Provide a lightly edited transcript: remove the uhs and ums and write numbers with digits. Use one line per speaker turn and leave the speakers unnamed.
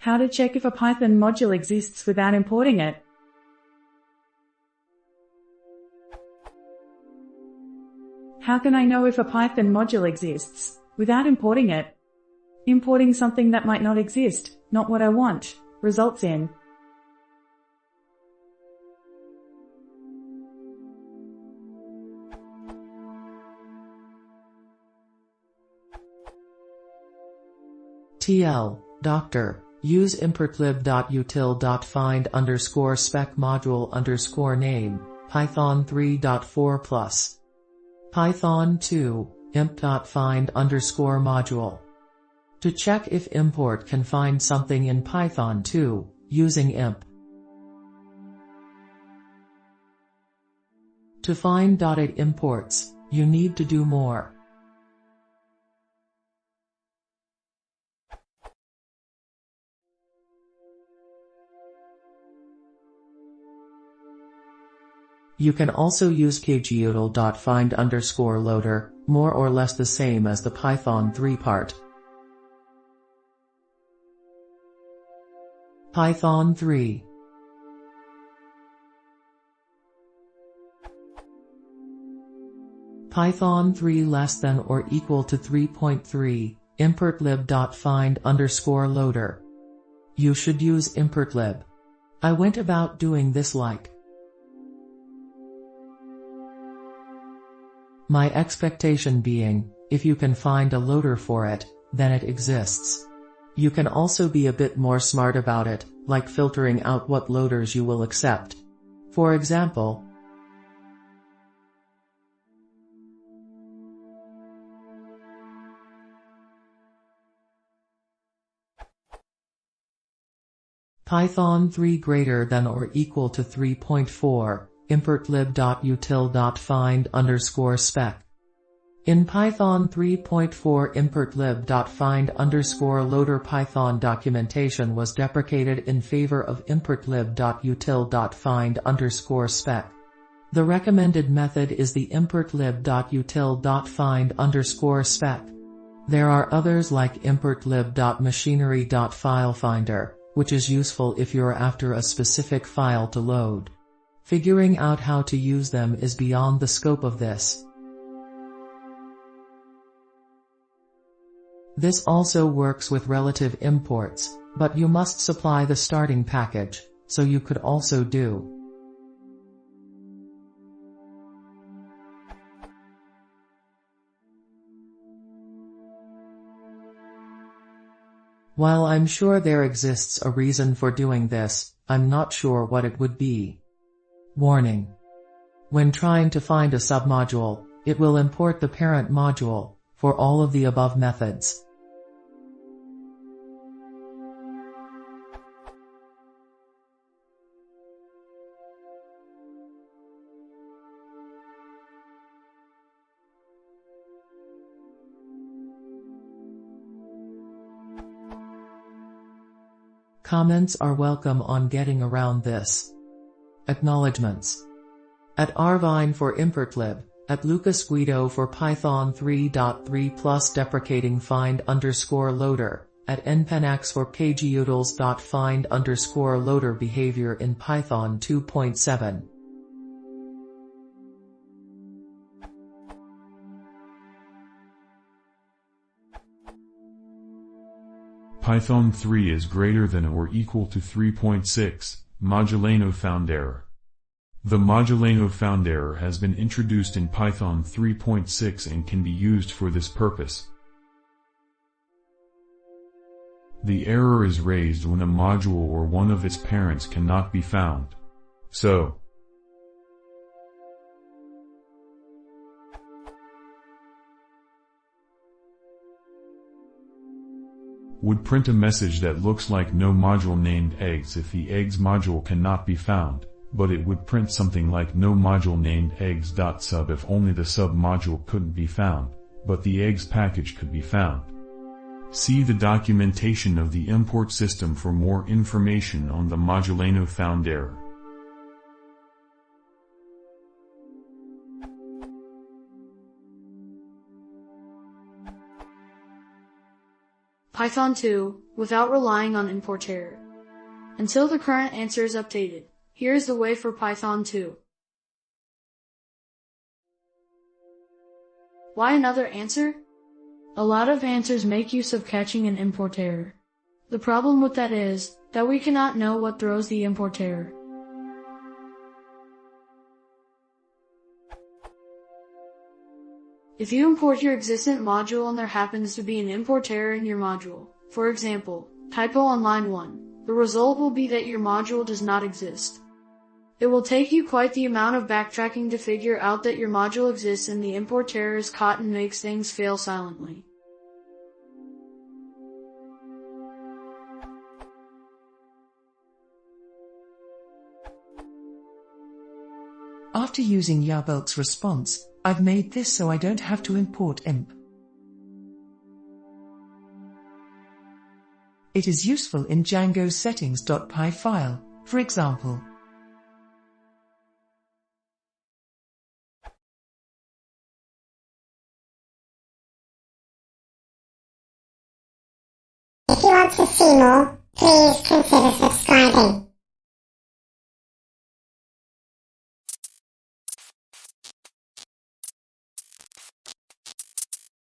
How to check if a Python module exists without importing it. How can I know if a Python module exists without importing it? Importing something that might not exist, not what I want, results in
TL, Doctor, use importlib.util.find_spec module_name, Python 3.4 plus. Python 2, imp.find_module. To check if import can find something in Python 2, using imp. To find .it imports, you need to do more. You can also use kgutil.find_loader, more or less the same as the Python 3 part. Python 3. Python 3 less than or equal to 3.3, importlib.find_loader. You should use importlib. I went about doing this like. My expectation being, if you can find a loader for it, then it exists. You can also be a bit more smart about it, like filtering out what loaders you will accept. For example, Python 3 greater than or equal to 3.4, importlib.util.find_spec. In Python 3.4 importlib.find_loader Python documentation was deprecated in favor of importlib.util.find_spec. The recommended method is the importlib.util.find_spec. There are others like importlib.machinery.filefinder, which is useful if you're after a specific file to load. Figuring out how to use them is beyond the scope of this. This also works with relative imports, but you must supply the starting package, so you could also do While I'm sure there exists a reason for doing this, I'm not sure what it would be. Warning. When trying to find a submodule, it will import the parent module, for all of the above methods. Comments are welcome on getting around this. Acknowledgements. At Arvine for importlib, at Lucas Guido for Python 3.3 plus deprecating find_loader, at npenax for kgutils.find_loader behavior in Python 2.7.
Python 3 is greater than or equal to 3.6, Modulano found error. The Modulano found error has been introduced in Python 3.6 and can be used for this purpose. The error is raised when a module or one of its parents cannot be found. So, would print a message that looks like no module named eggs if the eggs module cannot be found, but it would print something like no module named eggs.sub if only the sub module couldn't be found, but the eggs package could be found. See the documentation of the import system for more information on the Modulano found error.
Python 2, without relying on import error. Until the current answer is updated, here is the way for Python 2. Why another answer? A lot of answers make use of catching an import error. The problem with that is that we cannot know what throws the import error. If you import your existent module and there happens to be an import error in your module, for example, typo on line 1, the result will be that your module does not exist. It will take you quite the amount of backtracking to figure out that your module exists and the import error is caught and makes things fail silently.
After using Yabulk's response, I've made this so I don't have to import imp. It is useful in Django's settings.py file, for example.
If you want to see more, please consider subscribing.